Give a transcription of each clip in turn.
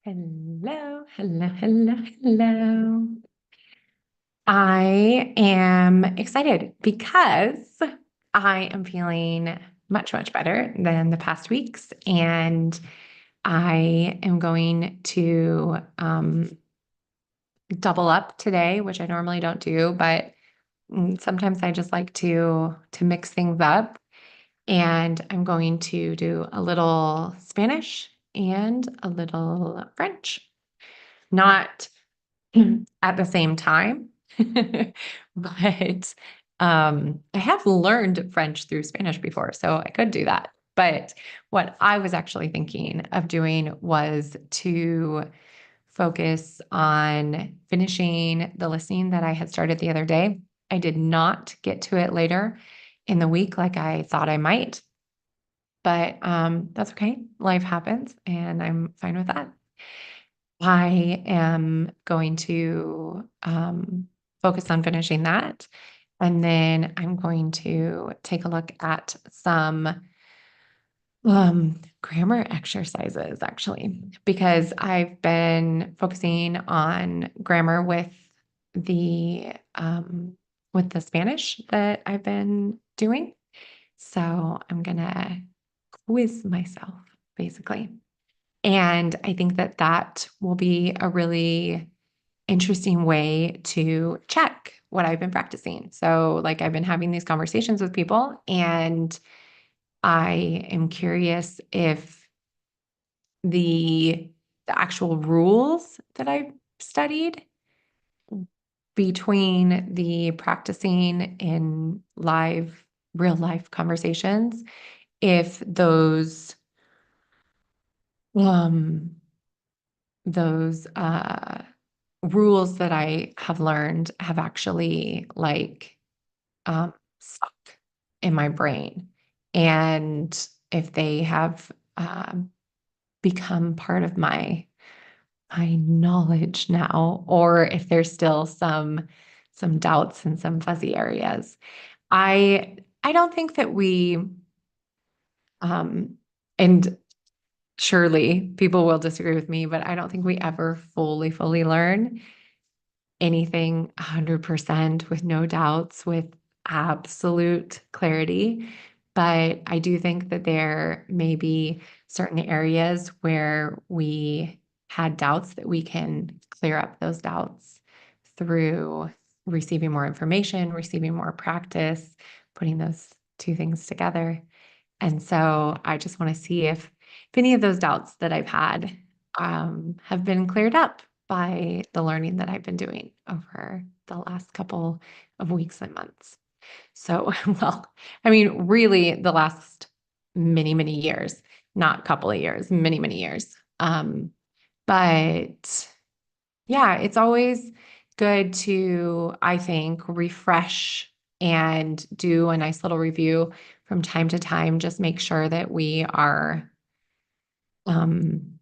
Hello, hello, hello, hello. I am excited because I am feeling much, much better than the past weeks. And I am going to double up today, which I normally don't do, but sometimes I just like to mix things up. And I'm going to do a little Spanish and a little French. Not at the same time. But I have learned French through Spanish before, so I could do that. But what I was actually thinking of doing was to focus on finishing the listening that I had started the other day. I did not get to it later in the week like I thought I might, but that's okay. Life happens, and I'm fine with that. I am going to focus on finishing that. And then I'm going to take a look at some grammar exercises, actually, because I've been focusing on grammar with the Spanish that I've been doing. So I'm gonna quiz myself, basically. And I think that that will be a really interesting way to check what I've been practicing. So, like, I've been having these conversations with people, and I am curious if the actual rules that I've studied between the practicing in real life conversations, if um, those rules that I have learned have actually stuck in my brain. And if they have become part of my knowledge now, or if there's still some doubts and some fuzzy areas. I don't think that we and surely people will disagree with me, but I don't think we ever fully learn anything 100% with no doubts, with absolute clarity. But I do think that there may be certain areas where we had doubts that we can clear up those doubts through receiving more information, receiving more practice, putting those two things together. And so I just want to see if any of those doubts that I've had have been cleared up by the learning that I've been doing over the last couple of weeks and months. So, well, I mean, really the last many, many years, not couple of years, many, many years. But yeah, it's always good to, I think, refresh and do a nice little review from time to time. Just make sure that we are um,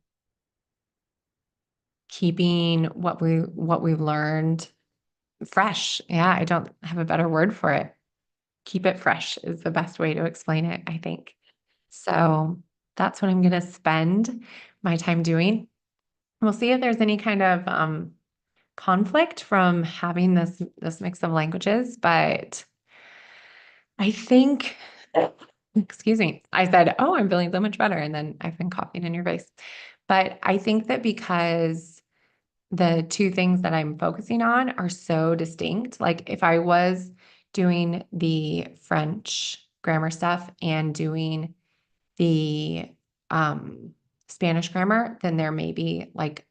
keeping what we've learned fresh. Yeah, I don't have a better word for it. Keep it fresh is the best way to explain it, I think. So that's what I'm going to spend my time doing. We'll see if there's any kind of conflict from having this mix of languages, but I think, excuse me, I said, "Oh, I'm feeling so much better," and then I've been coughing in your face. But I think that because the two things that I'm focusing on are so distinct, like if I was doing the French grammar stuff and doing the Spanish grammar, then there may be like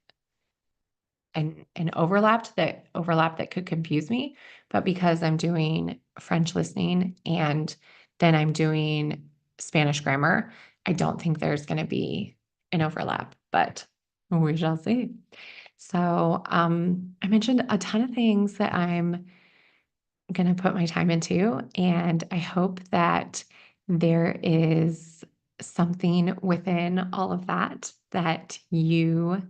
an overlap that could confuse me. But because I'm doing French listening and then I'm doing Spanish grammar, I don't think there's going to be an overlap, but we shall see. So I mentioned a ton of things that I'm going to put my time into, and I hope that there is something within all of that that you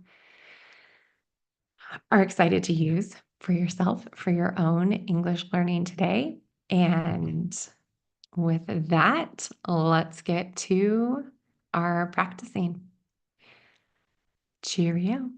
are excited to use for yourself for your own English learning today. And with that, let's get to our practicing. Cheerio.